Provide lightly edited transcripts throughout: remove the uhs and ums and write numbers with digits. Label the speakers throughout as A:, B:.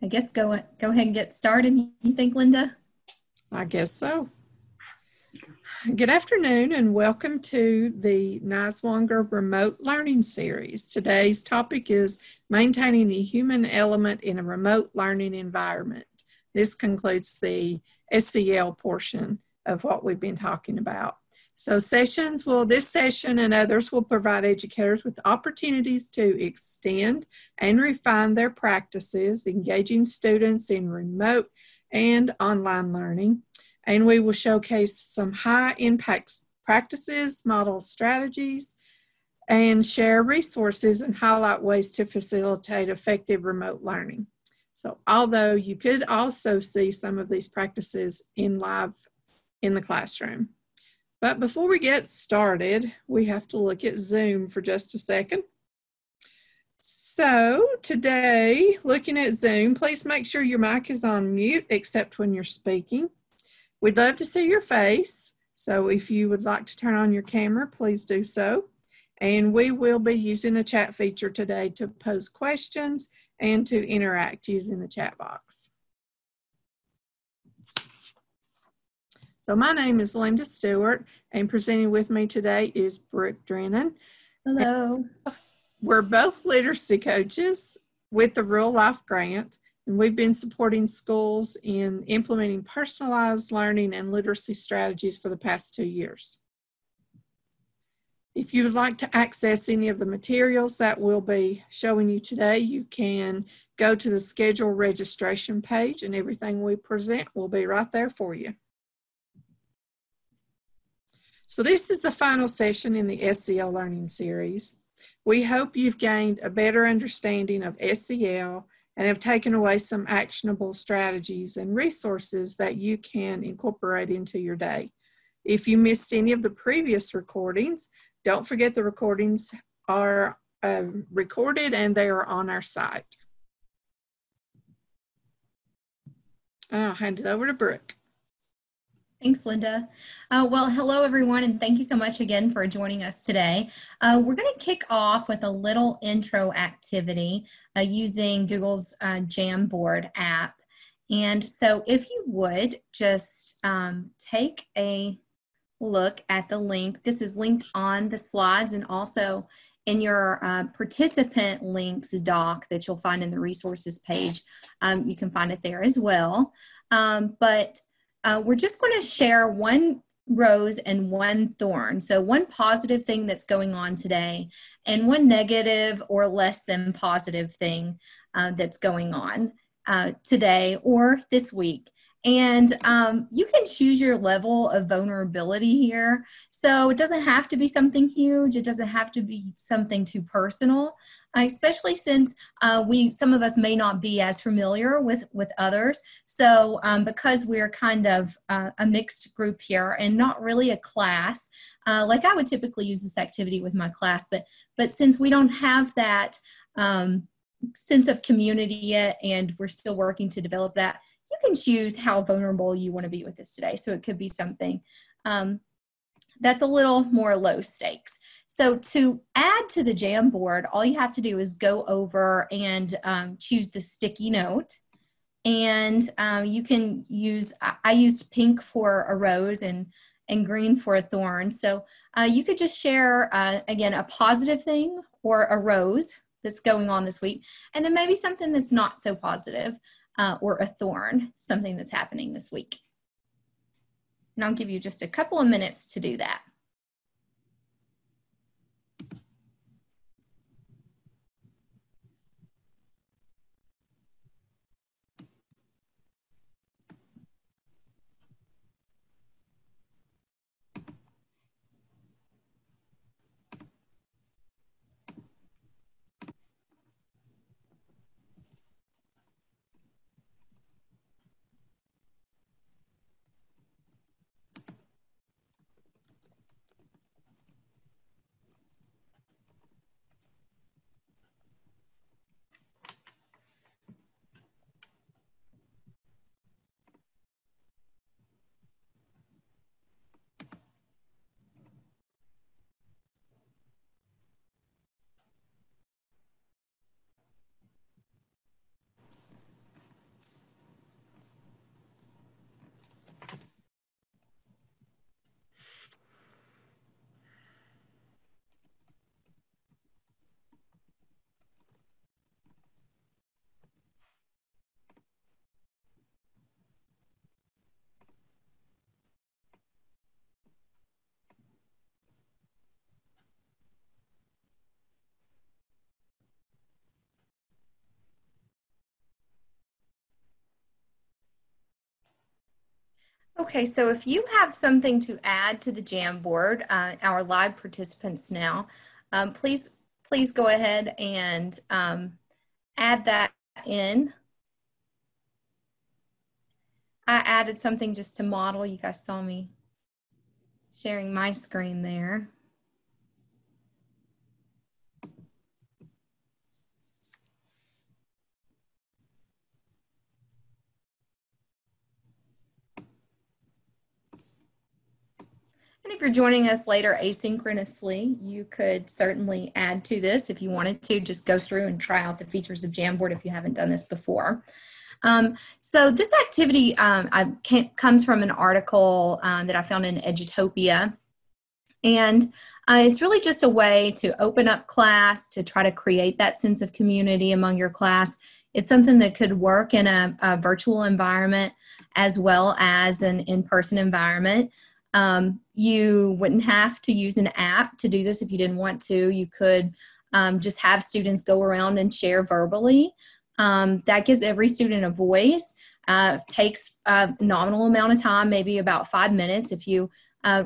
A: I guess go ahead and get started. You think, Linda?
B: I guess so. Good afternoon and welcome to the NISWANGR Remote Learning Series. Today's topic is maintaining the human element in a remote learning environment. This concludes the SEL portion of what we've been talking about. So this session and others will provide educators with opportunities to extend and refine their practices, engaging students in remote and online learning. And we will showcase some high impact practices, model strategies, and share resources and highlight ways to facilitate effective remote learning. So although you could also see some of these practices live in the classroom. But before we get started, we have to look at Zoom for just a second. So today, looking at Zoom, please make sure your mic is on mute except when you're speaking. We'd love to see your face, so if you would like to turn on your camera, please do so. And we will be using the chat feature today to pose questions and to interact using the chat box. So my name is Linda Stewart, and presenting with me today is Brooke Drennan.
A: Hello.
B: And we're both literacy coaches with the Real Life Grant. And we've been supporting schools in implementing personalized learning and literacy strategies for the past 2 years. If you would like to access any of the materials that we'll be showing you today, you can go to the schedule registration page and everything we present will be right there for you. So this is the final session in the SEL Learning Series. We hope you've gained a better understanding of SEL and have taken away some actionable strategies and resources that you can incorporate into your day. If you missed any of the previous recordings, don't forget the recordings are recorded and they are on our site. I'll hand it over to Brooke.
A: Thanks, Linda. Well, hello, everyone, and thank you so much again for joining us today. We're going to kick off with a little intro activity using Google's Jamboard app. And so if you would just take a look at the link. This is linked on the slides and also in your participant links doc that you'll find in the resources page. You can find it there as well. We're just going to share one rose and one thorn. So one positive thing that's going on today and one negative or less than positive thing that's going on today or this week. And you can choose your level of vulnerability here. So it doesn't have to be something huge. It doesn't have to be something too personal, especially since some of us may not be as familiar with others. So because we're kind of a mixed group here and not really a class, like I would typically use this activity with my class, but since we don't have that sense of community yet and we're still working to develop that, you can choose how vulnerable you want to be with this today. So it could be something that's a little more low stakes. So to add to the Jamboard, all you have to do is go over and choose the sticky note. And you can use, I used pink for a rose and green for a thorn. So you could just share, again, a positive thing or a rose that's going on this week. And then maybe something that's not so positive or a thorn, something that's happening this week. And I'll give you just a couple of minutes to do that. Okay, so if you have something to add to the Jamboard, our live participants now, please go ahead and add that in. I added something just to model. You guys saw me sharing my screen there. And if you're joining us later asynchronously, you could certainly add to this if you wanted to. Just go through and try out the features of Jamboard if you haven't done this before. So this activity comes from an article that I found in Edutopia. And it's really just a way to open up class, to try to create that sense of community among your class. It's something that could work in a virtual environment as well as an in-person environment. You wouldn't have to use an app to do this if you didn't want to. You could just have students go around and share verbally. That gives every student a voice. Takes a nominal amount of time, maybe about 5 minutes, if you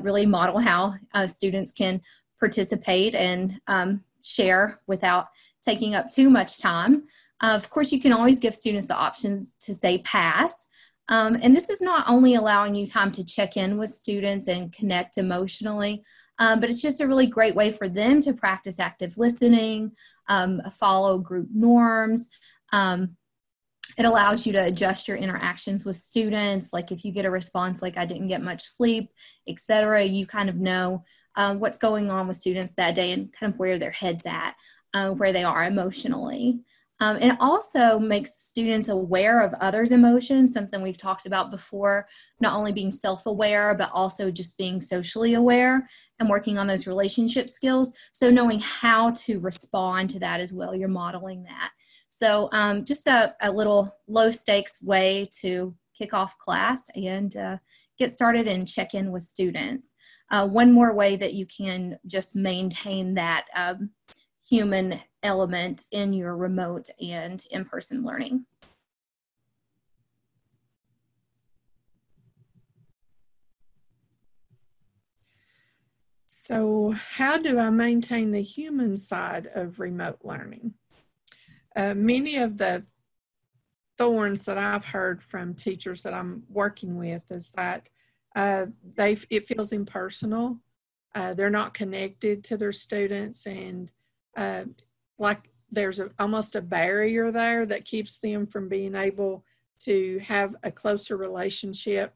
A: really model how students can participate and share without taking up too much time. Of course, you can always give students the option to say pass. And this is not only allowing you time to check in with students and connect emotionally, but it's just a really great way for them to practice active listening, follow group norms. It allows you to adjust your interactions with students. Like if you get a response like I didn't get much sleep, etc., you kind of know what's going on with students that day and kind of where their head's at, where they are emotionally. And it also makes students aware of others' emotions, something we've talked about before, not only being self-aware, but also just being socially aware and working on those relationship skills. So knowing how to respond to that as well, you're modeling that. So just a little low stakes way to kick off class and get started and check in with students. One more way that you can just maintain that human element in your remote and in-person learning.
B: So how do I maintain the human side of remote learning? Many of the thorns that I've heard from teachers that I'm working with is that it feels impersonal. They're not connected to their students, and like there's almost a barrier there that keeps them from being able to have a closer relationship.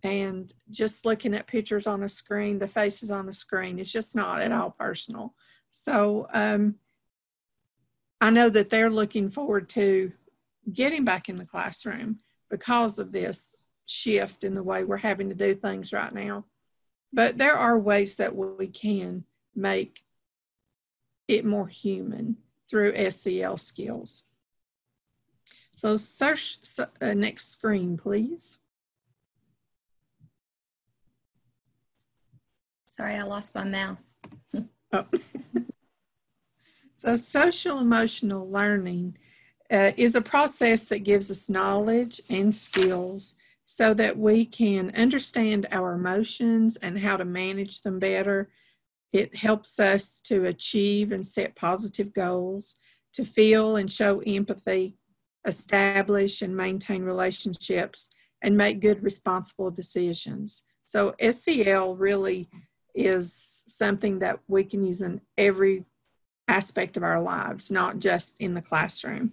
B: And just looking at pictures on a screen, the faces on the screen, it's just not at all personal. So I know that they're looking forward to getting back in the classroom because of this shift in the way we're having to do things right now. But there are ways that we can make it more human through SEL skills. So search next screen, please.
A: Sorry, I lost my mouse.
B: Oh. So social emotional learning is a process that gives us knowledge and skills so that we can understand our emotions and how to manage them better. It helps us to achieve and set positive goals, to feel and show empathy, establish and maintain relationships, and make good, responsible decisions. So SEL really is something that we can use in every aspect of our lives, not just in the classroom.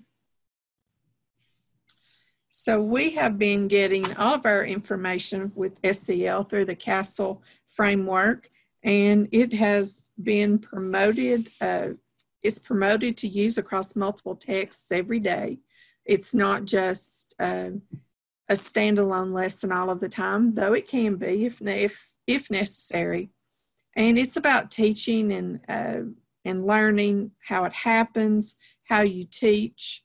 B: So we have been getting all of our information with SEL through the CASEL framework, and it has been promoted. It's promoted to use across multiple texts every day. It's not just a standalone lesson all of the time, though it can be if necessary. And it's about teaching and learning how it happens, how you teach,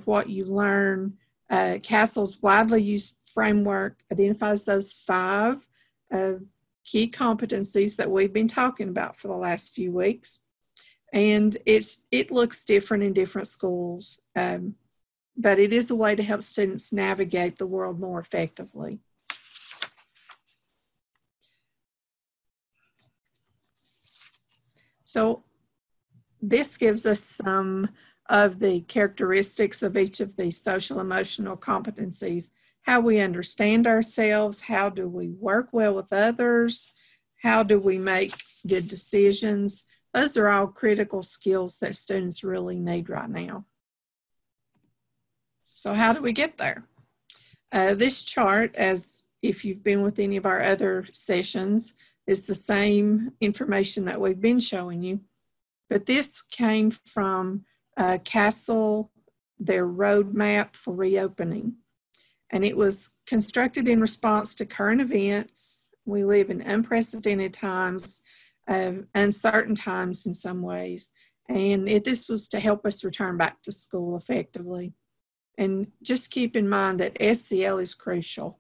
B: what you learn. CASEL's widely used framework identifies those 5 key competencies that we've been talking about for the last few weeks. And it looks different in different schools, but it is a way to help students navigate the world more effectively. So this gives us some of the characteristics of each of these social emotional competencies: how we understand ourselves, how do we work well with others, how do we make good decisions. Those are all critical skills that students really need right now. So how do we get there? This chart, as if you've been with any of our other sessions, is the same information that we've been showing you. But this came from CASEL, their roadmap for reopening. And it was constructed in response to current events. We live in unprecedented times, uncertain times in some ways. And this was to help us return back to school effectively. And just keep in mind that SEL is crucial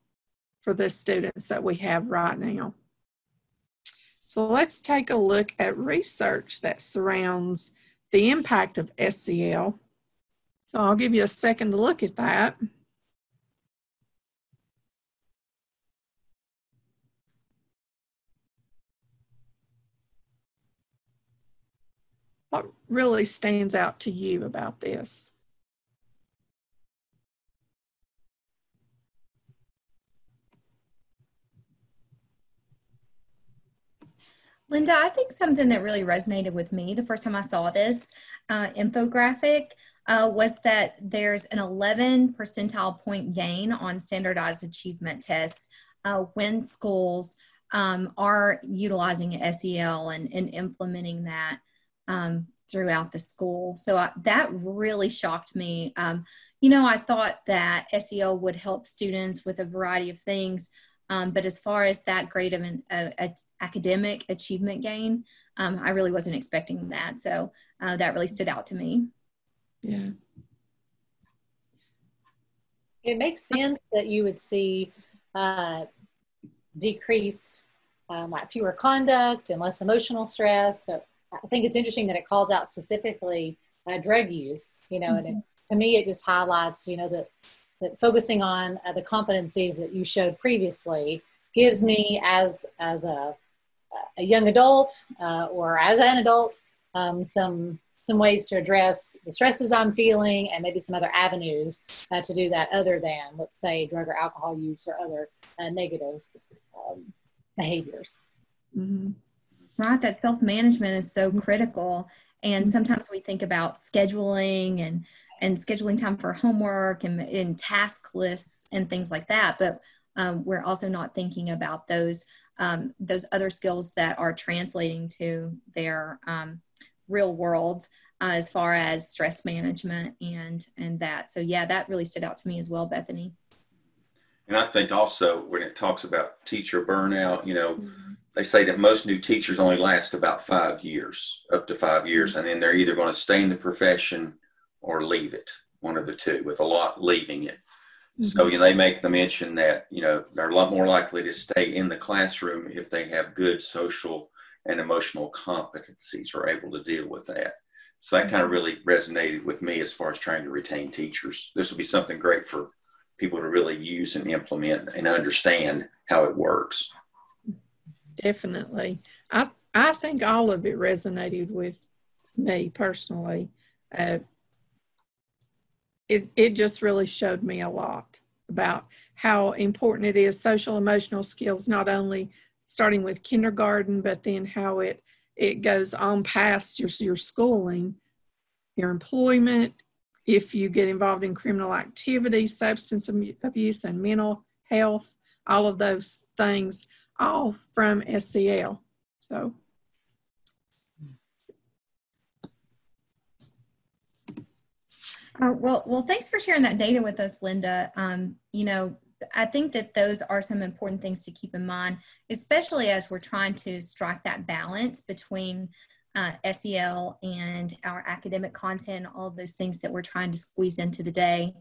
B: for the students that we have right now. So let's take a look at research that surrounds the impact of SEL. So I'll give you a second to look at that. What really stands out to you about this?
A: Linda, I think something that really resonated with me the first time I saw this infographic was that there's an 11 percentile point gain on standardized achievement tests when schools are utilizing SEL and implementing that throughout the school. So that really shocked me. You know, I thought that SEL would help students with a variety of things, but as far as that grade of an academic achievement gain, I really wasn't expecting that. So that really stood out to me.
B: Yeah.
C: It makes sense that you would see decreased, like fewer conduct and less emotional stress. But I think it's interesting that it calls out specifically drug use, you know, and to me, it just highlights, you know, that focusing on the competencies that you showed previously gives me as a young adult or as an adult some ways to address the stresses I'm feeling and maybe some other avenues to do that other than, let's say, drug or alcohol use or other negative behaviors.
A: Mm-hmm. Right, that self-management is so critical. And sometimes we think about scheduling and scheduling time for homework and task lists and things like that. But we're also not thinking about those other skills that are translating to their real world as far as stress management and that. So yeah, that really stood out to me as well, Bethany.
D: And I think also when it talks about teacher burnout, you know, they say that most new teachers only last about 5 years, up to 5 years, and then they're either going to stay in the profession or leave it, one of the two, with a lot leaving it. So, you know, they make the mention that, you know, they're a lot more likely to stay in the classroom if they have good social and emotional competencies, or able to deal with that. So that kind of really resonated with me as far as trying to retain teachers. This will be something great for people to really use and implement and understand how it works.
B: Definitely. I think all of it resonated with me personally. It just really showed me a lot about how important it is, social emotional skills, not only starting with kindergarten, but then how it goes on past your schooling, your employment, if you get involved in criminal activity, substance abuse, and mental health, all of those things, all from SEL. So.
A: Well, thanks for sharing that data with us, Linda. You know, I think that those are some important things to keep in mind, especially as we're trying to strike that balance between SEL and our academic content, all of those things that we're trying to squeeze into the day.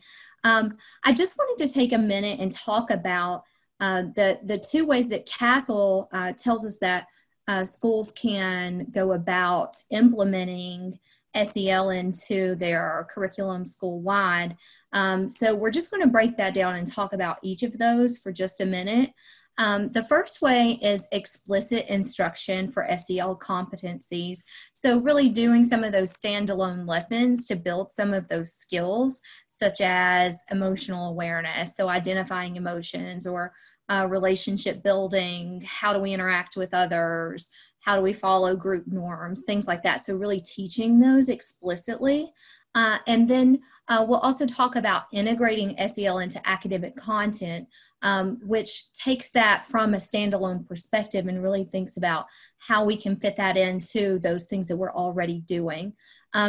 A: I just wanted to take a minute and talk about the two ways that CASEL tells us that schools can go about implementing SEL into their curriculum school-wide. So we're just going to break that down and talk about each of those for just a minute. The first way is explicit instruction for SEL competencies. So really doing some of those standalone lessons to build some of those skills, such as emotional awareness, so identifying emotions, or relationship building, how do we interact with others, how do we follow group norms, things like that. So really teaching those explicitly. And then we'll also talk about integrating SEL into academic content, which takes that from a standalone perspective and really thinks about how we can fit that into those things that we're already doing.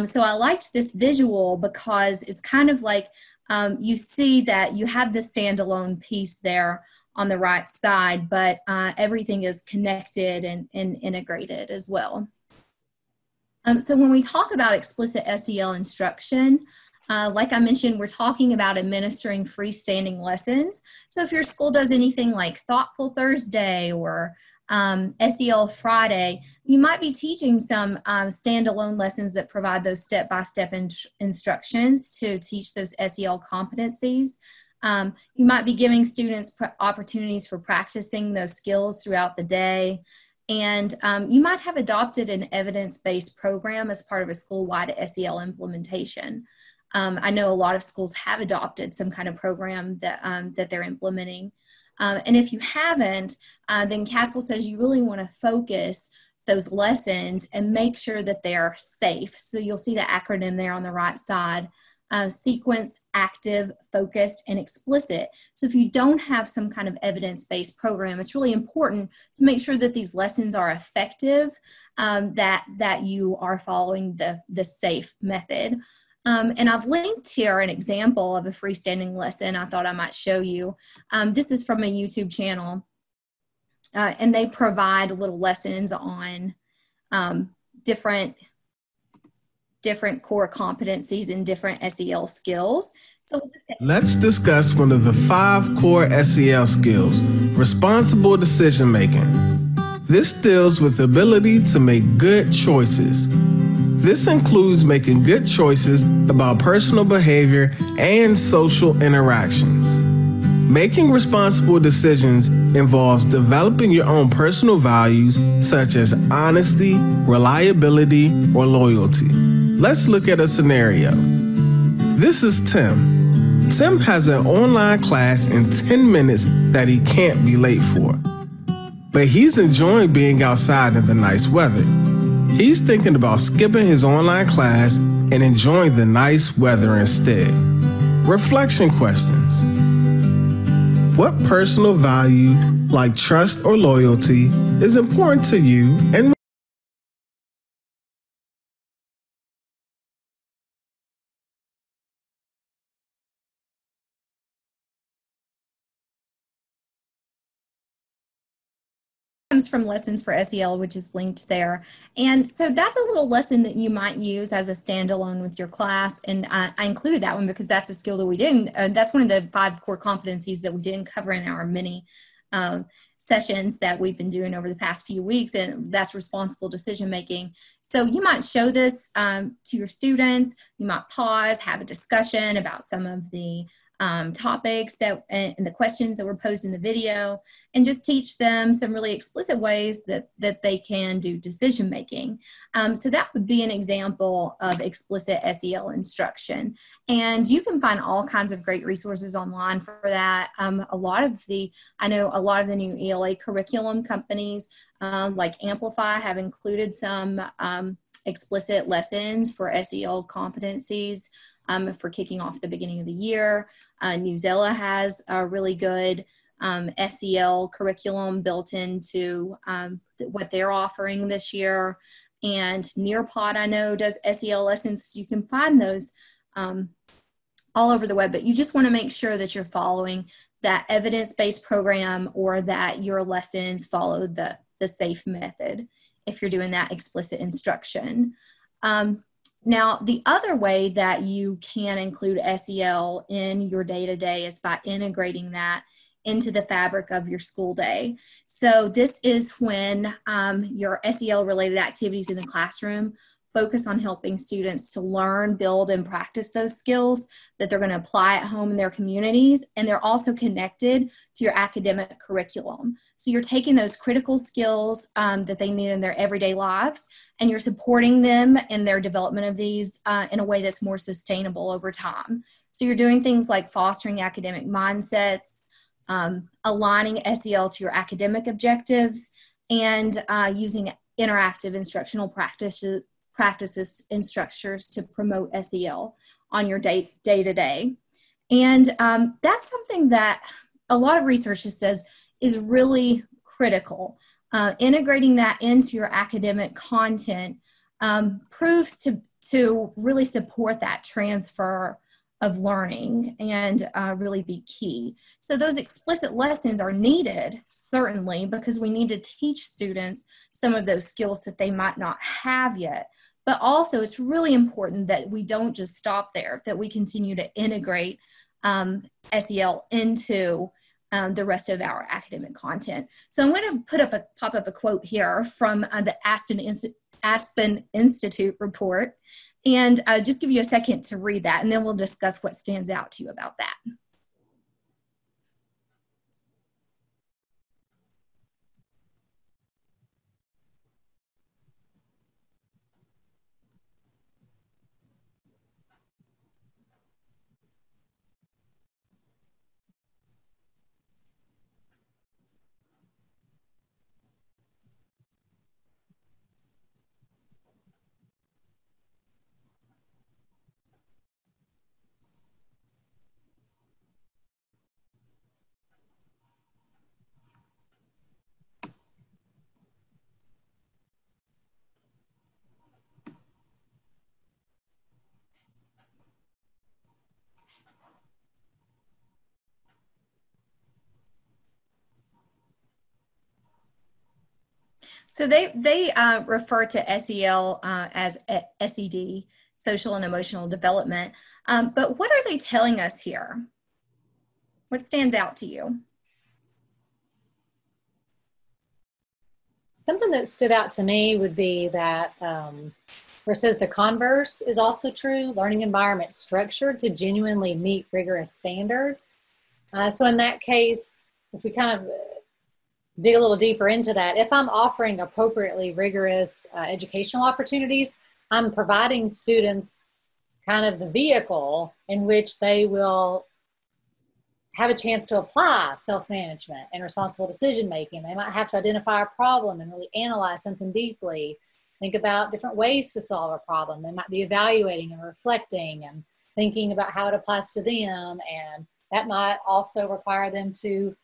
A: So I liked this visual because it's kind of like you see that you have the standalone piece there on the right side, but everything is connected and integrated as well. So when we talk about explicit SEL instruction, like I mentioned, we're talking about administering freestanding lessons. So if your school does anything like Thoughtful Thursday or SEL Friday, you might be teaching some standalone lessons that provide those step-by-step instructions to teach those SEL competencies. You might be giving students opportunities for practicing those skills throughout the day. And you might have adopted an evidence-based program as part of a school-wide SEL implementation. I know a lot of schools have adopted some kind of program that they're implementing. And if you haven't, then CASEL says you really want to focus those lessons and make sure that they're safe. So you'll see the acronym there on the right side. Sequence, active, focused, and explicit. So if you don't have some kind of evidence-based program, it's really important to make sure that these lessons are effective, that you are following the SAFE method. And I've linked here an example of a freestanding lesson I thought I might show you. This is from a YouTube channel, and they provide little lessons on different core competencies and different SEL skills. So
E: let's discuss one of the 5 core SEL skills, responsible decision making. This deals with the ability to make good choices. This includes making good choices about personal behavior and social interactions. Making responsible decisions involves developing your own personal values such as honesty, reliability, or loyalty. Let's look at a scenario. This is Tim. Tim has an online class in 10 minutes that he can't be late for. But he's enjoying being outside in the nice weather. He's thinking about skipping his online class and enjoying the nice weather instead. Reflection questions. What personal value, like trust or loyalty, is important to you and
A: from Lessons for SEL, which is linked there. And so that's a little lesson that you might use as a standalone with your class. And I included that one because that's a skill that we didn't, that's one of the 5 core competencies that we didn't cover in our mini sessions that we've been doing over the past few weeks, and that's responsible decision making. So you might show this to your students. You might pause, have a discussion about some of the topics and the questions that were posed in the video, and just teach them some really explicit ways that they can do decision making. So that would be an example of explicit SEL instruction. And you can find all kinds of great resources online for that. I know a lot of the new ELA curriculum companies like Amplify have included some explicit lessons for SEL competencies for kicking off the beginning of the year. Newsella has a really good SEL curriculum built into what they're offering this year. And Nearpod, I know, does SEL lessons. You can find those all over the web, but you just want to make sure that you're following that evidence-based program, or that your lessons follow the SAFE method if you're doing that explicit instruction. Now, the other way that you can include SEL in your day-to-day is by integrating that into the fabric of your school day. So this is when your SEL-related activities in the classroom focus on helping students to learn, build, and practice those skills that they're going to apply at home in their communities. And they're also connected to your academic curriculum. So you're taking those critical skills that they need in their everyday lives, and you're supporting them in their development of these in a way that's more sustainable over time. So you're doing things like fostering academic mindsets, aligning SEL to your academic objectives, and using interactive instructional practices and structures to promote SEL on your day-to-day. And that's something that a lot of research says is really critical. Integrating that into your academic content proves to really support that transfer of learning and really be key. So those explicit lessons are needed, certainly, because we need to teach students some of those skills that they might not have yet. But also it's really important that we don't just stop there, that we continue to integrate SEL into the rest of our academic content. So I'm going to pop up a quote here from the Aspen Institute report, and just give you a second to read that, and then we'll discuss what stands out to you about that. So they refer to SEL as SED, social and emotional development. But what are they telling us here? What stands out to you?
C: Something that stood out to me would be that where it says the converse is also true, learning environment structured to genuinely meet rigorous standards. So in that case, if we kind of dig a little deeper into that, if I'm offering appropriately rigorous educational opportunities, I'm providing students kind of the vehicle in which they will have a chance to apply self-management and responsible decision-making. They might have to identify a problem and really analyze something deeply, think about different ways to solve a problem. They might be evaluating and reflecting and thinking about how it applies to them. And that might also require them to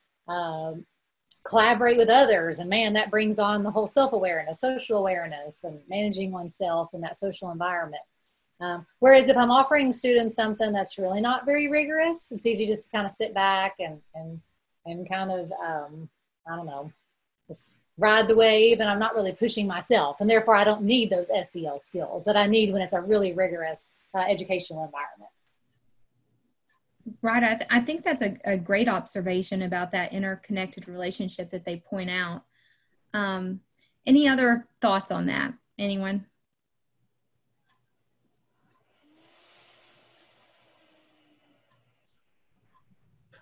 C: collaborate with others. And man, that brings on the whole self-awareness, social awareness, and managing oneself in that social environment. Whereas if I'm offering students something that's really not very rigorous, it's easy just to kind of sit back and kind of, I don't know, just ride the wave, and I'm not really pushing myself. And therefore I don't need those SEL skills that I need when it's a really rigorous educational environment.
A: Right. I think that's a great observation about that interconnected relationship that they point out. Any other thoughts on that? Anyone?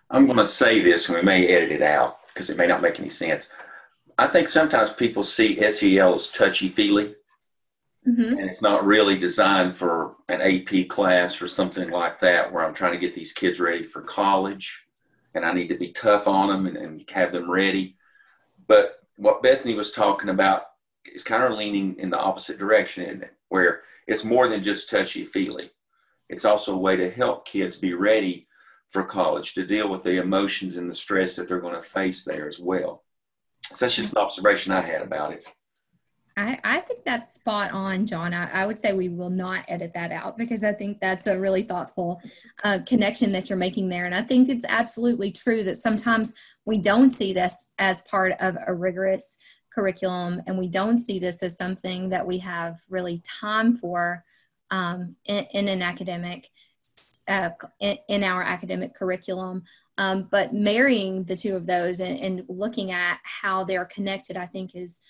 D: I'm going to say this, and we may edit it out because it may not make any sense. I think sometimes people see SEL as touchy-feely, and it's not really designed for an AP class or something like that, where I'm trying to get these kids ready for college, and I need to be tough on them and have them ready. But what Bethany was talking about is kind of leaning in the opposite direction, isn't it? Where it's more than just touchy-feely. It's also a way to help kids be ready for college, to deal with the emotions and the stress that they're going to face there as well. So that's just an observation I had about it.
A: I think that's spot on, John. I would say we will not edit that out, because I think that's a really thoughtful connection that you're making there. And I think it's absolutely true that sometimes we don't see this as part of a rigorous curriculum, and we don't see this as something that we have really time for in an academic in our academic curriculum. But marrying the two of those and looking at how they're connected, I think is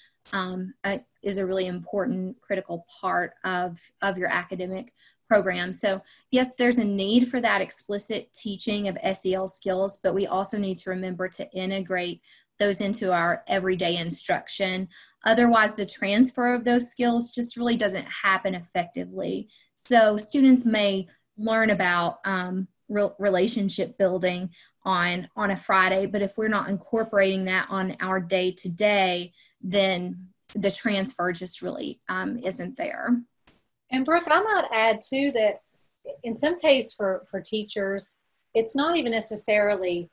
A: is a really important, critical part of your academic program. So yes, there's a need for that explicit teaching of SEL skills, but we also need to remember to integrate those into our everyday instruction. Otherwise, the transfer of those skills just really doesn't happen effectively. So students may learn about relationship building on a Friday, but if we're not incorporating that on our day-to-day, then the transfer just really isn't there.
C: And Brooke, I might add too that in some case for teachers, it's not even necessarily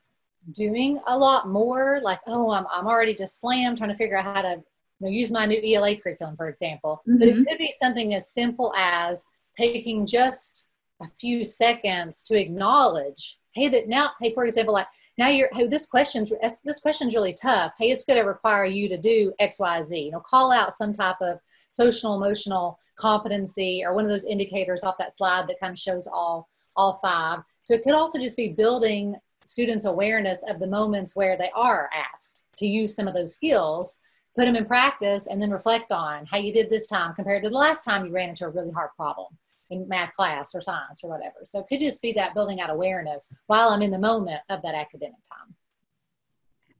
C: doing a lot more, like, oh, I'm already just slammed trying to figure out how to use my new ELA curriculum, for example. Mm-hmm. But it could be something as simple as taking just a few seconds to acknowledge, hey, for example, like, now this question's really tough. Hey, it's going to require you to do X, Y, Z. Call out some type of social emotional competency or one of those indicators off that slide that kind of shows all 5. So it could also just be building students' awareness of the moments where they are asked to use some of those skills, put them in practice, and then reflect on how you did this time compared to the last time you ran into a really hard problem in math class or science or whatever. So it could just be that building out awareness while I'm in the moment of that academic time.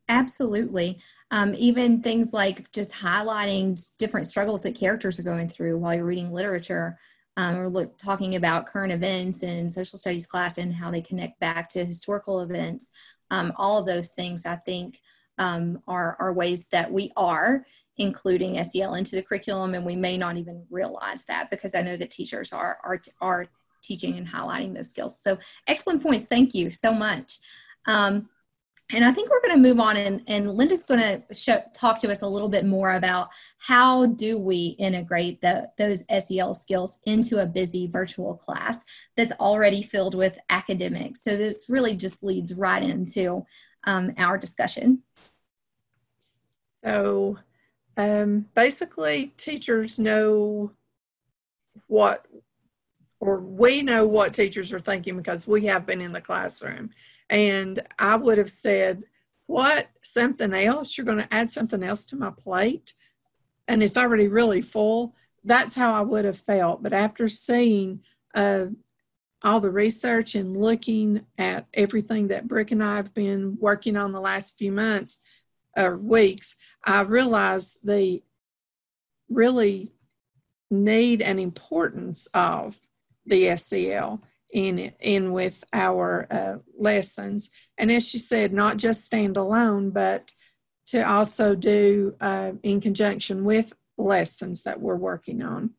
A: Absolutely. Even things like just highlighting different struggles that characters are going through while you're reading literature, or talking about current events in social studies class and how they connect back to historical events. All of those things, I think, are ways that we are including SEL into the curriculum, and we may not even realize that because I know that teachers are teaching and highlighting those skills. So excellent points. Thank you so much. And I think we're going to move on, and Linda's going to talk to us a little bit more about how do we integrate those SEL skills into a busy virtual class that's already filled with academics. So this really just leads right into our discussion.
B: So basically, teachers know we know what teachers are thinking because we have been in the classroom. And I would have said, what, something else? You're going to add something else to my plate? And it's already really full. That's how I would have felt. But after seeing all the research and looking at everything that Brooke and I have been working on the last few months or weeks, I realized the really need and importance of the SEL in with our lessons. And as she said, not just stand alone, but to also do in conjunction with lessons that we're working on.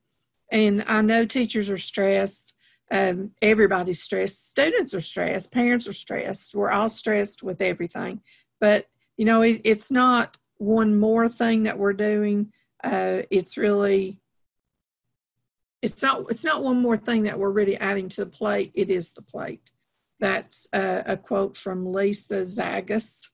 B: And I know teachers are stressed. Everybody's stressed. Students are stressed. Parents are stressed. We're all stressed with everything. But, it's not one more thing that we're doing. It's not one more thing that we're really adding to the plate. It is the plate. That's a quote from Lisa Zagas.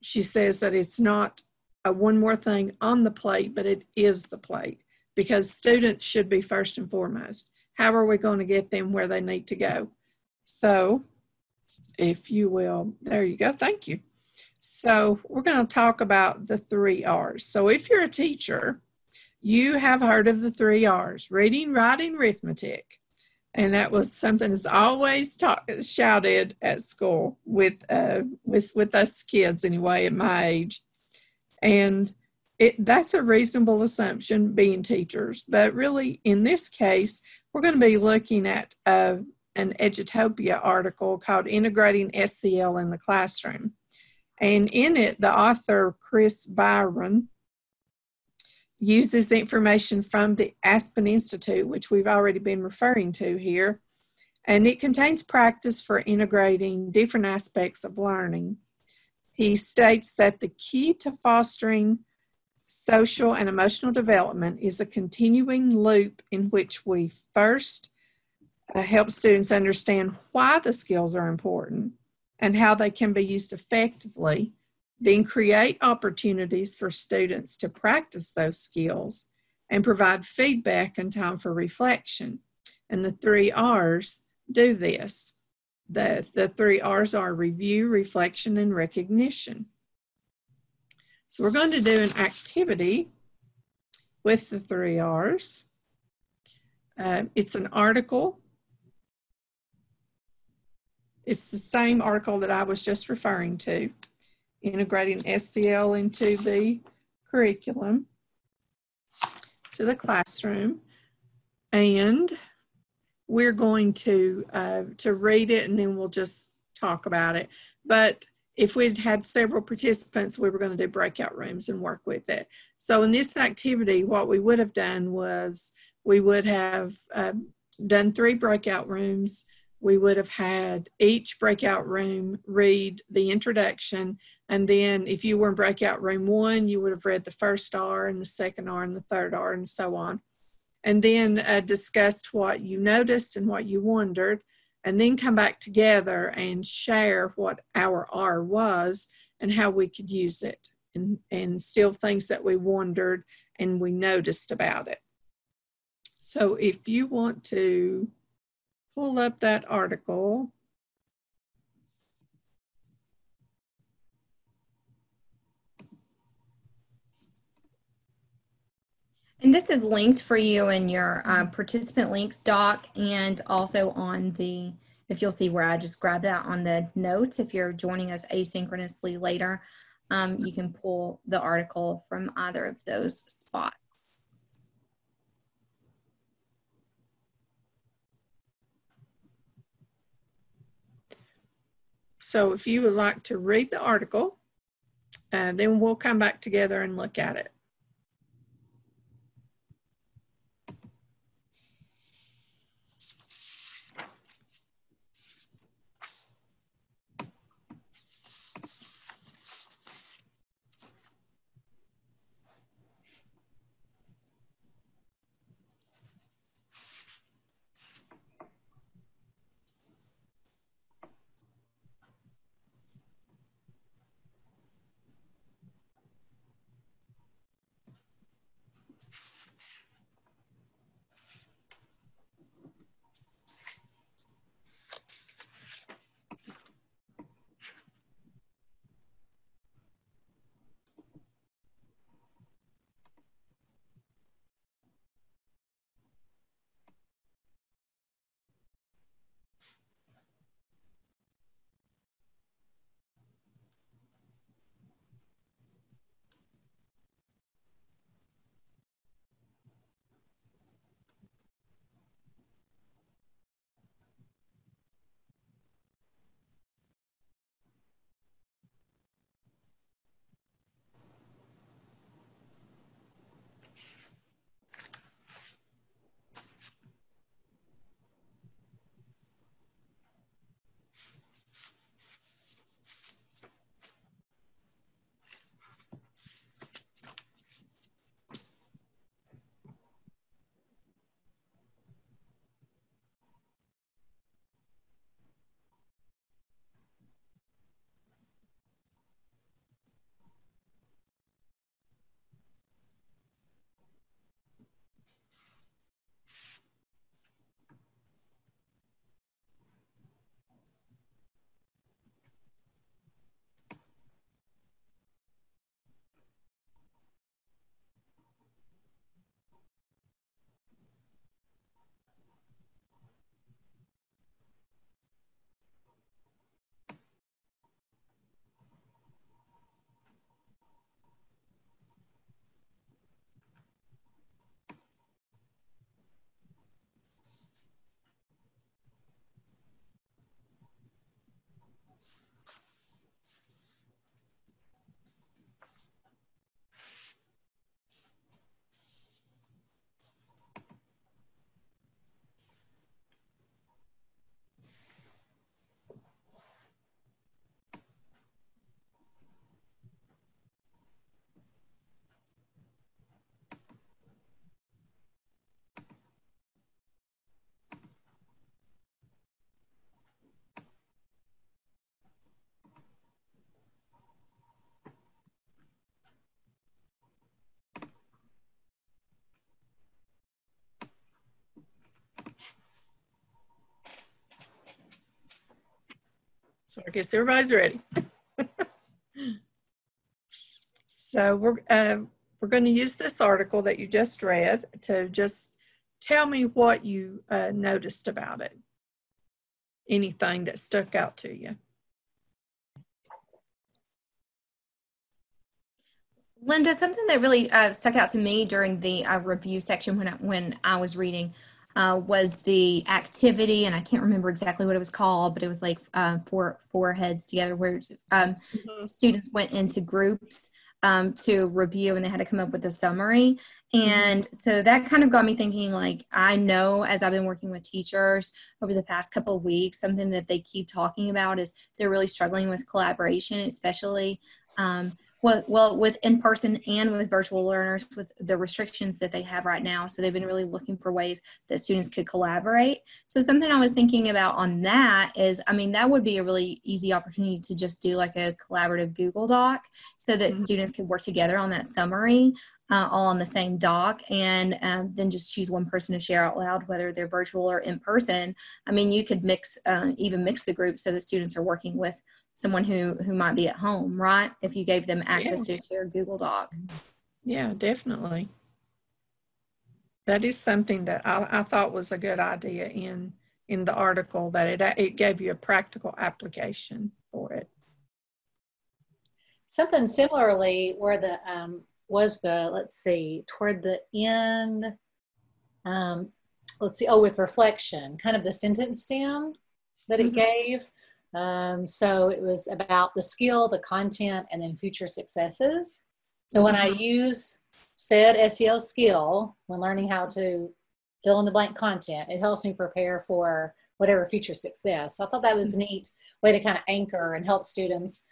B: She says that it's not one more thing on the plate, but it is the plate, because students should be first and foremost. How are we going to get them where they need to go? So if you will, there you go. Thank you. So we're going to talk about the 3 R's. So if you're a teacher, you have heard of the 3 R's: reading, writing, arithmetic. And that was something that's always shouted at school with us kids anyway, at my age. And that's a reasonable assumption, being teachers. But really, in this case, we're going to be looking at an Edutopia article called Integrating SEL in the Classroom. And in it, the author, Chris Byron, uses the information from the Aspen Institute, which we've already been referring to here, and it contains practice for integrating different aspects of learning. He states that the key to fostering social and emotional development is a continuing loop in which we first help students understand why the skills are important and how they can be used effectively, then create opportunities for students to practice those skills and provide feedback and time for reflection. And the 3 R's do this. The 3 R's are review, reflection, and recognition. So we're going to do an activity with the 3 R's. It's an article. It's the same article that I was just referring to, integrating SEL into the curriculum, to the classroom. And we're going to read it, and then we'll just talk about it. But if we'd had several participants, we were going to do breakout rooms and work with it. So in this activity, what we would have done was we would have done 3 breakout rooms. We would have had each breakout room read the introduction, and then if you were in breakout room 1, you would have read the first R and the second R and the third R and so on. And then discussed what you noticed and what you wondered, and then come back together and share what our R was and how we could use it, and still things that we wondered and we noticed about it. So if you want to pull up that article.
A: And this is linked for you in your participant links doc, and also on the, if you'll see where I just grabbed that on the notes, if you're joining us asynchronously later, you can pull the article from either of those spots.
B: So if you would like to read the article, then we'll come back together and look at it. So I guess everybody's ready. So we're going to use this article that you just read to just tell me what you noticed about it. Anything that stuck out to you.
A: Linda, something that really stuck out to me during the review section when I was reading was the activity, and I can't remember exactly what it was called, but it was like four heads together where students went into groups to review, and they had to come up with a summary. And so that kind of got me thinking, like, I know as I've been working with teachers over the past couple of weeks, something that they keep talking about is they're really struggling with collaboration, especially well, with in-person and with virtual learners with the restrictions that they have right now. So they've been really looking for ways that students could collaborate. So something I was thinking about on that is, I mean, that would be a really easy opportunity to just do like a collaborative Google Doc so that students could work together on that summary all on the same doc, and then just choose one person to share out loud, whether they're virtual or in person. I mean, you could even mix the group so the students are working with someone who might be at home, right? If you gave them access to a shared Google Doc.
B: Yeah, definitely. That is something that I thought was a good idea in the article, that it gave you a practical application for it.
C: Something similarly where the let's see, toward the end, let's see, with reflection, kind of the sentence stem that it gave. So it was about the skill, the content, and then future successes. So when I use said SEL skill, when learning how to fill in the blank content, it helps me prepare for whatever future success. So I thought that was a neat way to kind of anchor and help students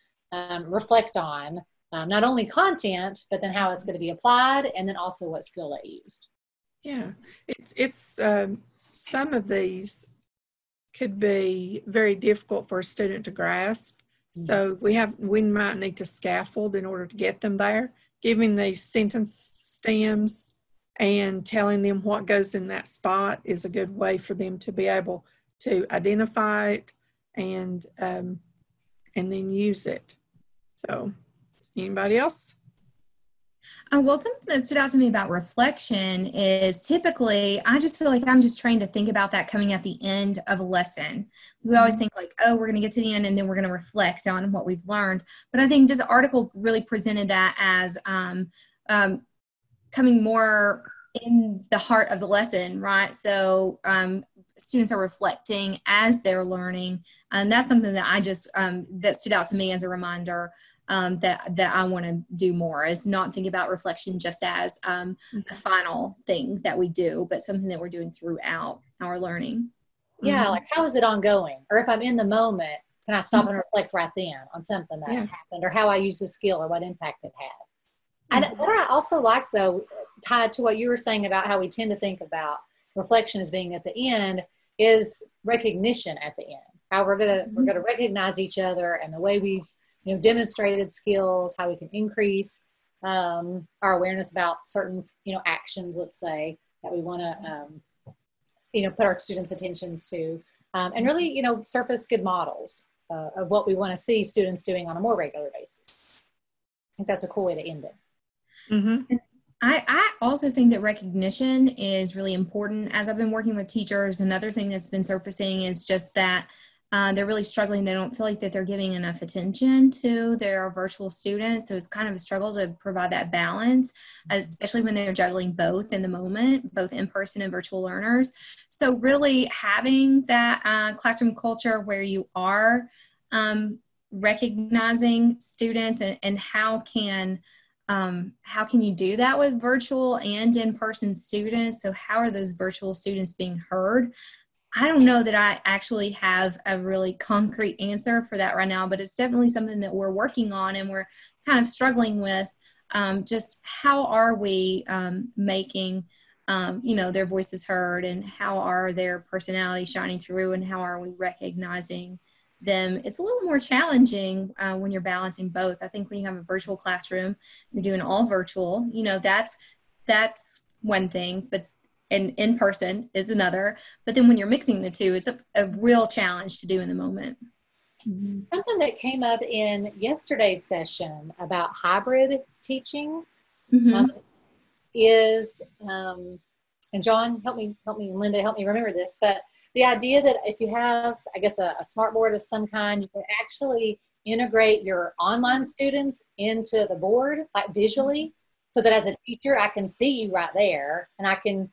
C: reflect on not only content, but then how it's going to be applied, and then also what skill they used.
B: Yeah, it's some of these could be very difficult for a student to grasp. So we might need to scaffold in order to get them there. Giving these sentence stems and telling them what goes in that spot is a good way for them to be able to identify it and then use it. So, anybody else?
A: Well, something that stood out to me about reflection is typically I just feel like I'm just trying to think about that coming at the end of a lesson. We always think like, oh, we're going to get to the end and then we're going to reflect on what we've learned. But I think this article really presented that as coming more in the heart of the lesson, right? So students are reflecting as they're learning. And that's something that I just, that stood out to me as a reminder that I want to do more, is not think about reflection just as a final thing that we do, but something that we're doing throughout our learning.
C: Yeah, like how is it ongoing? Or if I'm in the moment, can I stop and reflect right then on something that happened, or how I use the skill, or what impact it had? And what I also like, though, tied to what you were saying about how we tend to think about reflection as being at the end, is recognition at the end. How we're gonna recognize each other and the way we've demonstrated skills, how we can increase our awareness about certain, actions, let's say, that we want to, put our students' attentions to, and really, surface good models of what we want to see students doing on a more regular basis. I think that's a cool way to end it.
A: I also think that recognition is really important. As I've been working with teachers, another thing that's been surfacing is just that they're really struggling. They don't feel like that they're giving enough attention to their virtual students. So it's kind of a struggle to provide that balance, especially when they're juggling both in the moment, both in-person and virtual learners. So really having that classroom culture where you are recognizing students and how can you do that with virtual and in-person students? So how are those virtual students being heard? I don't know that I actually have a really concrete answer for that right now, but it's definitely something that we're working on and we're kind of struggling with. Just how are we making, their voices heard, and how are their personalities shining through, and how are we recognizing them? It's a little more challenging when you're balancing both. I think when you have a virtual classroom, you're doing all virtual, that's one thing, but and in person is another. But then when you're mixing the two, it's a real challenge to do in the moment.
C: Something that came up in yesterday's session about hybrid teaching is, and John, help me, Linda, help me remember this, but the idea that if you have, I guess, a smart board of some kind, you can actually integrate your online students into the board, like visually, so that as a teacher, I can see you right there, and I can,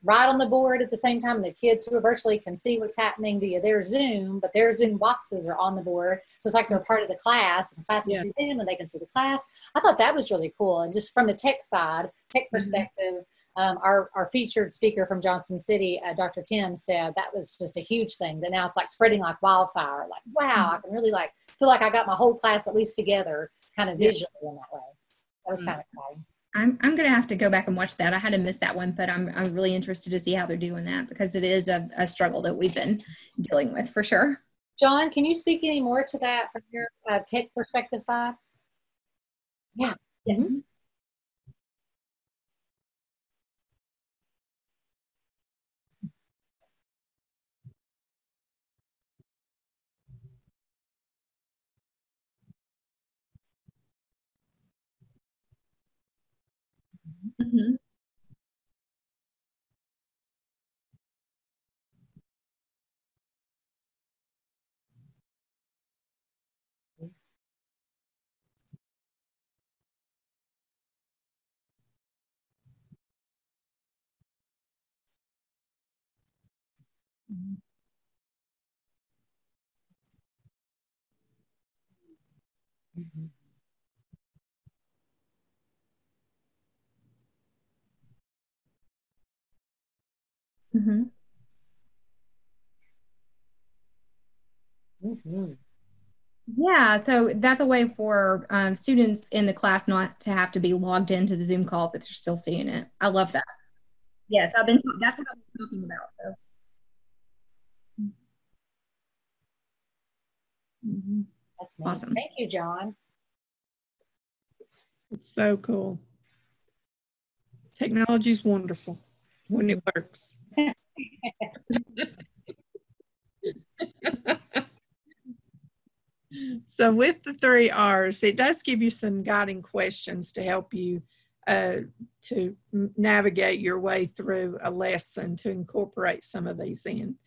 C: write on the board at the same time. The kids who are virtually can see what's happening via their Zoom, but their Zoom boxes are on the board. So it's like they're part of the class, and the class can see them, and they can see the class. I thought that was really cool. And just from the tech side, tech perspective, our featured speaker from Johnson City, Dr. Tim, said that was just a huge thing, that now it's like spreading like wildfire. Like, wow, I can really feel like I got my whole class at least together kind of visually in that way. That was kind of exciting.
A: I'm going to have to go back and watch that. I had to miss that one, but I'm really interested to see how they're doing that, because it is a struggle that we've been dealing with for sure.
C: John, can you speak any more to that from your tech perspective side? Yeah. Yes.
A: Yeah, so that's a way for students in the class not to have to be logged into the Zoom call, but they're still seeing it. I love that. Yes, that's what I've been talking about. So.
C: That's nice.
A: Awesome.
C: Thank you, John.
B: It's so cool. Technology is wonderful when it works. So with the 3 R's, it does give you some guiding questions to help you to navigate your way through a lesson, to incorporate some of these in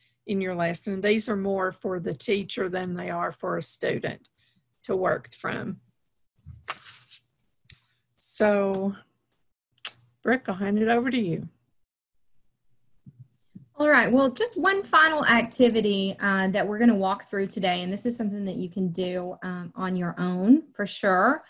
B: your lesson. These are more for the teacher than they are for a student to work from. So, Brooke, I'll hand it over to you.
A: All right, well, just one final activity that we're going to walk through today, and this is something that you can do on your own for sure.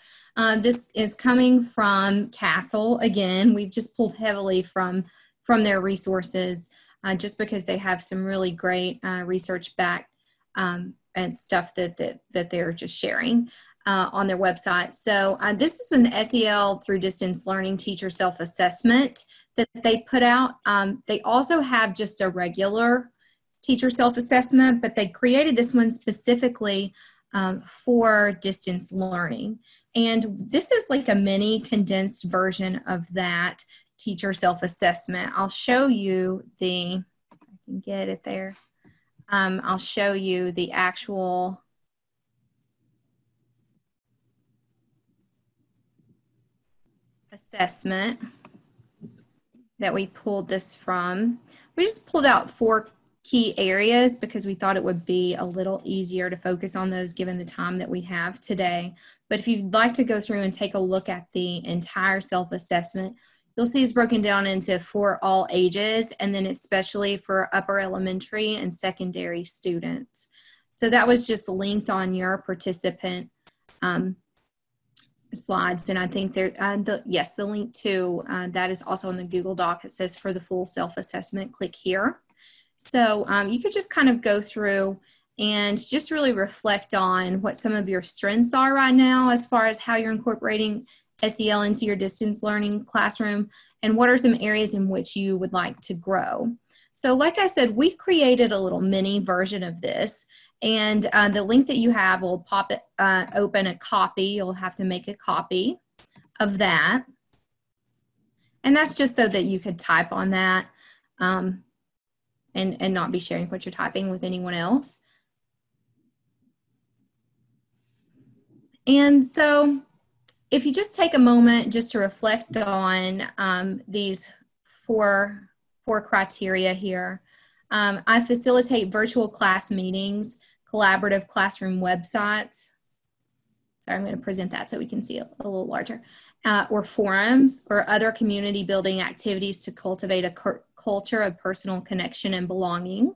A: This is coming from CASEL. Again, we've just pulled heavily from their resources just because they have some really great research-backed and stuff that they're just sharing on their website. So this is an SEL through distance learning teacher self-assessment that they put out. They also have just a regular teacher self-assessment, but they created this one specifically for distance learning. And this is like a mini condensed version of that teacher self-assessment. I'll show you I can get it there. I'll show you the actual assessment that we pulled this from. We just pulled out 4 key areas because we thought it would be a little easier to focus on those given the time that we have today. But if you'd like to go through and take a look at the entire self-assessment, you'll see it's broken down into for all ages, and then especially for upper elementary and secondary students. So that was just linked on your participant slides, and I think there, the link to that is also on the Google Doc. It says for the full self-assessment, click here. So you could just kind of go through and just really reflect on what some of your strengths are right now as far as how you're incorporating SEL into your distance learning classroom, and what are some areas in which you would like to grow. So like I said, we created a little mini version of this, and the link that you have will pop it, open a copy. You'll have to make a copy of that. And that's just so that you could type on that and not be sharing what you're typing with anyone else. And so if you just take a moment just to reflect on these four criteria here. I facilitate virtual class meetings, collaborative classroom websites. Sorry, I'm going to present that so we can see it a little larger. Or forums or other community building activities to cultivate a culture of personal connection and belonging.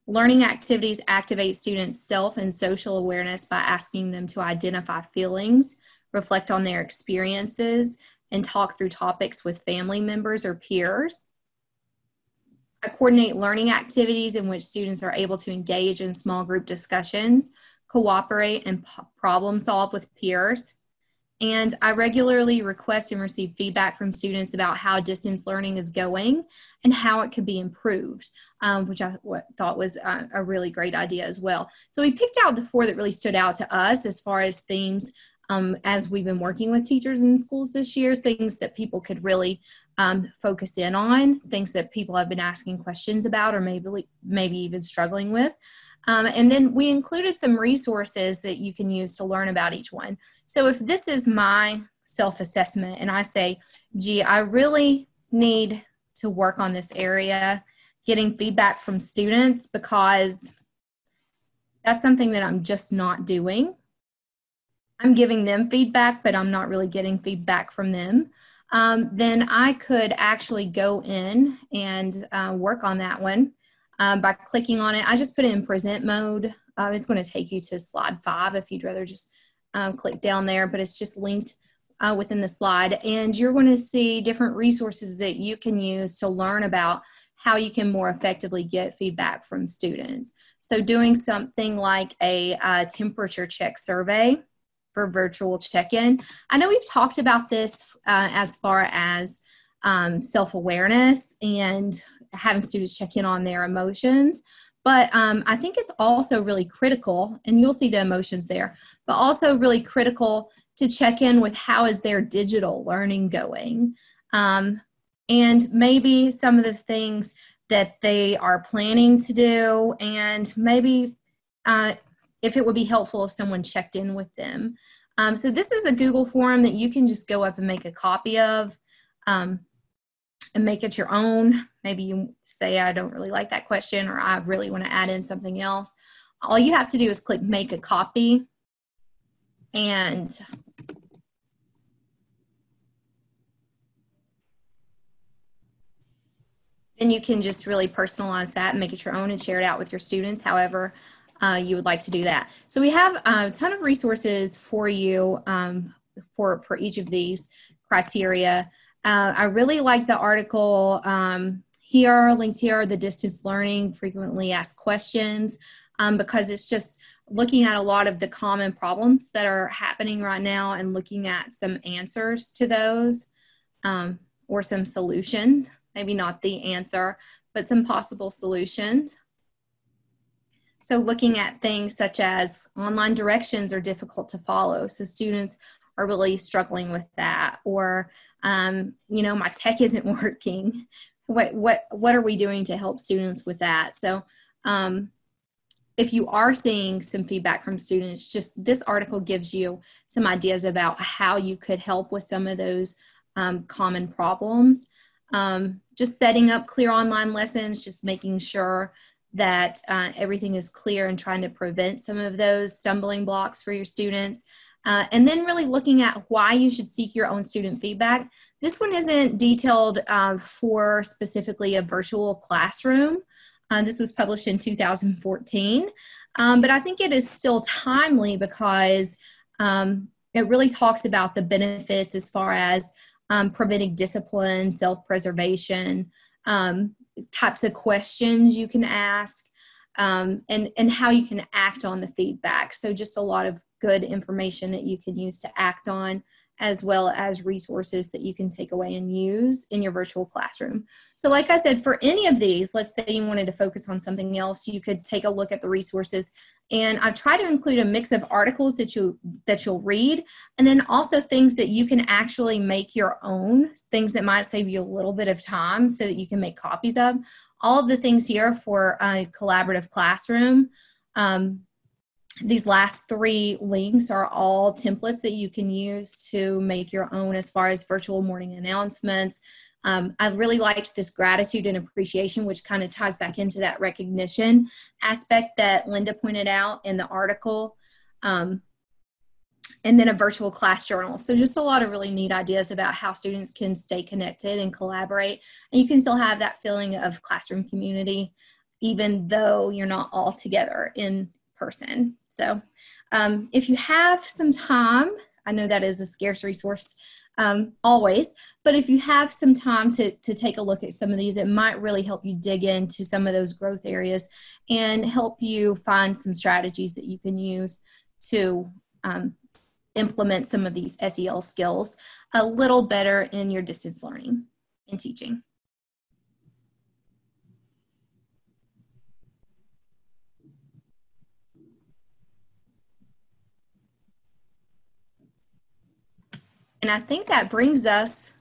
A: Learning activities activate students' self and social awareness by asking them to identify feelings, reflect on their experiences, and talk through topics with family members or peers. I coordinate learning activities in which students are able to engage in small group discussions, cooperate, and problem solve with peers. And I regularly request and receive feedback from students about how distance learning is going and how it could be improved, which I thought was a really great idea as well. So we picked out the 4 that really stood out to us as far as themes as we've been working with teachers in schools this year, things that people could really focus in on, things that people have been asking questions about or maybe even struggling with. And then we included some resources that you can use to learn about each one. So if this is my self-assessment and I say, gee, I really need to work on this area, getting feedback from students because that's something that I'm just not doing. I'm giving them feedback, but I'm not really getting feedback from them. Then I could actually go in and work on that one. By clicking on it. I just put it in present mode. It's going to take you to slide 5 if you'd rather just click down there, but it's just linked within the slide. And you're going to see different resources that you can use to learn about how you can more effectively get feedback from students. So doing something like a temperature check survey for virtual check-in. I know we've talked about this as far as self-awareness and having students check in on their emotions. But I think it's also really critical, and you'll see the emotions there, but also really critical to check in with how is their digital learning going. And maybe some of the things that they are planning to do, and maybe if it would be helpful if someone checked in with them. So this is a Google form that you can just go up and make a copy of. And make it your own. Maybe you say, I don't really like that question, or I really want to add in something else. All you have to do is click make a copy. And then you can just really personalize that and make it your own and share it out with your students, however you would like to do that. So we have a ton of resources for you for each of these criteria. I really like the article here, linked here, the distance learning frequently asked questions, because it's just looking at a lot of the common problems that are happening right now and looking at some answers to those or some solutions, maybe not the answer, but some possible solutions. So looking at things such as online directions are difficult to follow. So students are really struggling with that, or you know, my tech isn't working. What are we doing to help students with that? So if you are seeing some feedback from students, just this article gives you some ideas about how you could help with some of those common problems. Just setting up clear online lessons, just making sure that everything is clear and trying to prevent some of those stumbling blocks for your students. And then really looking at why you should seek your own student feedback. This one isn't detailed for specifically a virtual classroom. This was published in 2014, but I think it is still timely because it really talks about the benefits as far as preventing discipline, self-preservation, types of questions you can ask, and how you can act on the feedback. So just a lot of good information that you can use to act on, as well as resources that you can take away and use in your virtual classroom. So like I said, for any of these, let's say you wanted to focus on something else, you could take a look at the resources. And I've tried to include a mix of articles that you'll read, and then also things that you can actually make your own, things that might save you a little bit of time so that you can make copies of. All of the things here for a collaborative classroom. these last 3 links are all templates that you can use to make your own as far as virtual morning announcements. I really liked this gratitude and appreciation, which kind of ties back into that recognition aspect that Linda pointed out in the article. And then a virtual class journal. So just a lot of really neat ideas about how students can stay connected and collaborate. And you can still have that feeling of classroom community, even though you're not all together in person. So if you have some time, I know that is a scarce resource always, but if you have some time to take a look at some of these, it might really help you dig into some of those growth areas and help you find some strategies that you can use to implement some of these SEL skills a little better in your distance learning and teaching. And I think that brings us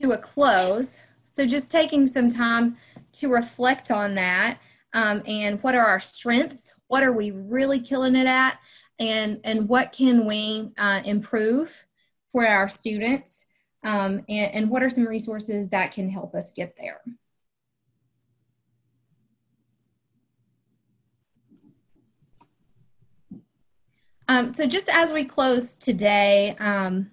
A: to a close. So just taking some time to reflect on that and what are our strengths? What are we really killing it at? And what can we improve for our students? And what are some resources that can help us get there? So just as we close today, I'd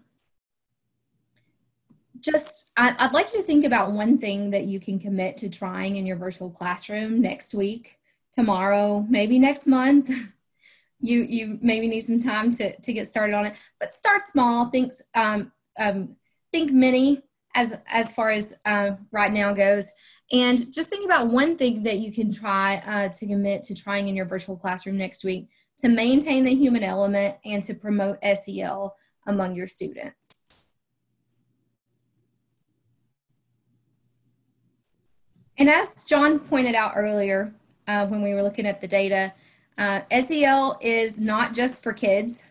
A: like you to think about one thing that you can commit to trying in your virtual classroom next week, tomorrow, maybe next month. You maybe need some time to get started on it, but start small. Think mini as far as right now goes, and just think about one thing that you can try to commit to trying in your virtual classroom next week to maintain the human element and to promote SEL among your students. And as John pointed out earlier when we were looking at the data, SEL is not just for kids.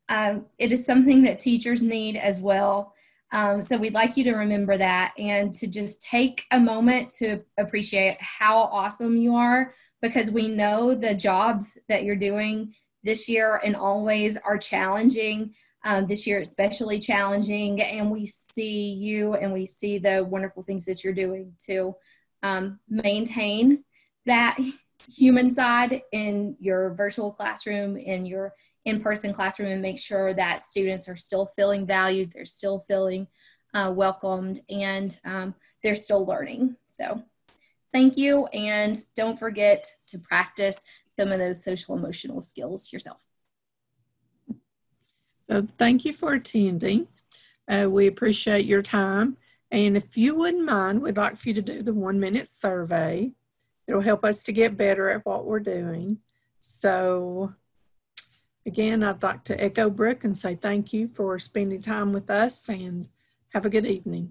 A: It is something that teachers need as well. So we'd like you to remember that and to just take a moment to appreciate how awesome you are, because we know the jobs that you're doing this year and always are challenging. This year especially challenging, and we see you and we see the wonderful things that you're doing to maintain that human side in your virtual classroom, in your in-person classroom, and make sure that students are still feeling valued, they're still feeling welcomed, and they're still learning. So thank you, and don't forget to practice some of those social emotional skills yourself.
B: So thank you for attending. We appreciate your time. And if you wouldn't mind, we'd like for you to do the 1-minute survey. It'll help us to get better at what we're doing. So again, I'd like to echo Brooke and say thank you for spending time with us, and have a good evening.